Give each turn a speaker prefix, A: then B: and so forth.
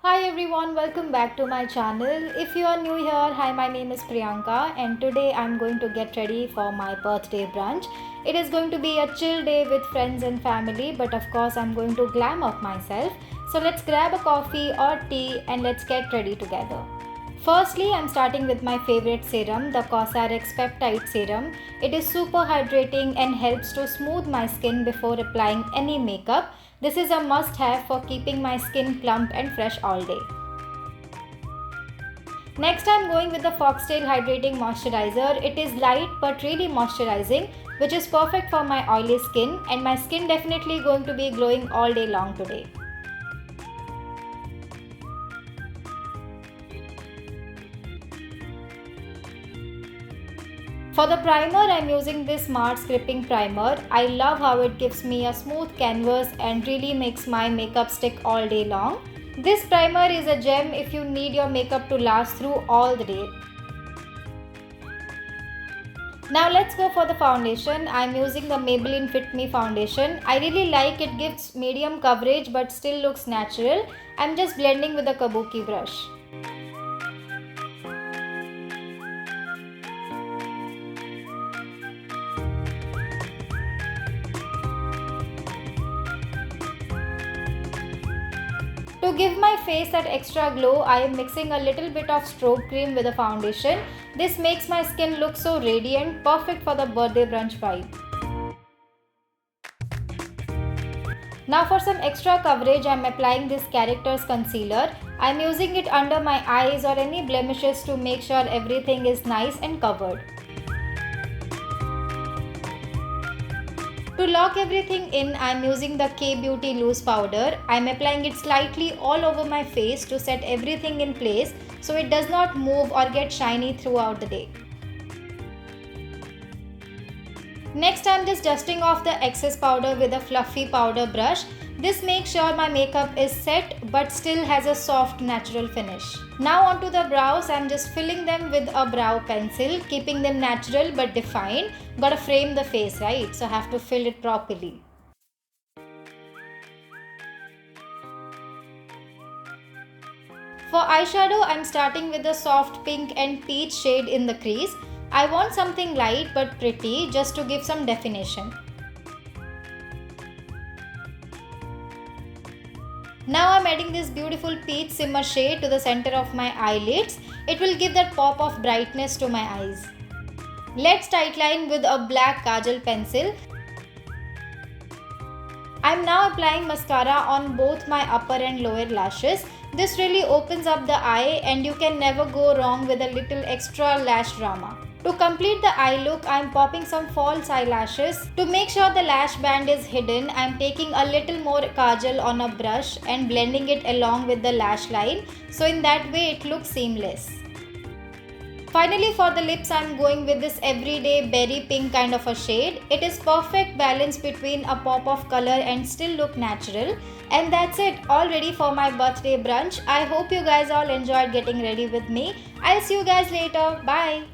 A: Hi everyone, welcome back to my channel. If you are new here, hi, my name is Priyanka and today I'm going to get ready for my birthday brunch. It is going to be a chill day with friends and family, but of course I'm going to glam up myself. So let's grab a coffee or tea and let's get ready together. Firstly, I'm starting with my favorite serum, the Cosrx Peptide Serum. It is super hydrating and helps to smooth my skin before applying any makeup. This is a must have for keeping my skin plump and fresh all day. Next, I'm going with the Foxtail Hydrating Moisturizer. It is light but really moisturizing, which is perfect for my oily skin, and my skin definitely going to be glowing all day long today. For the primer, I'm using this Smart Scripting Primer. I love how it gives me a smooth canvas and really makes my makeup stick all day long. This primer is a gem if you need your makeup to last through all the day. Now let's go for the foundation. I'm using the Maybelline Fit Me foundation. I really like it, gives medium coverage but still looks natural. I'm just blending with a kabuki brush. To give my face that extra glow, I am mixing a little bit of strobe cream with the foundation. This makes my skin look so radiant, perfect for the birthday brunch vibe. Now for some extra coverage, I am applying this Characters Concealer. I am using it under my eyes or any blemishes to make sure everything is nice and covered. To lock everything in, I am using the K-Beauty Loose Powder. I am applying it slightly all over my face to set everything in place so it does not move or get shiny throughout the day. Next, I am just dusting off the excess powder with a fluffy powder brush. This makes sure my makeup is set but still has a soft natural finish. Now onto the brows, I am just filling them with a brow pencil, keeping them natural but defined. Gotta frame the face, right? So have to fill it properly. For eyeshadow, I am starting with a soft pink and peach shade in the crease. I want something light but pretty just to give some definition. Now I'm adding this beautiful peach shimmer shade to the center of my eyelids. It will give that pop of brightness to my eyes. Let's tightline with a black kajal pencil. I'm now applying mascara on both my upper and lower lashes. This really opens up the eye and you can never go wrong with a little extra lash drama. To complete the eye look, I am popping some false eyelashes. To make sure the lash band is hidden, I am taking a little more kajal on a brush and blending it along with the lash line. So in that way it looks seamless. Finally, for the lips, I am going with this everyday berry pink kind of a shade. It is perfect balance between a pop of color and still look natural. And that's it, all ready for my birthday brunch. I hope you guys all enjoyed getting ready with me. I'll see you guys later. Bye.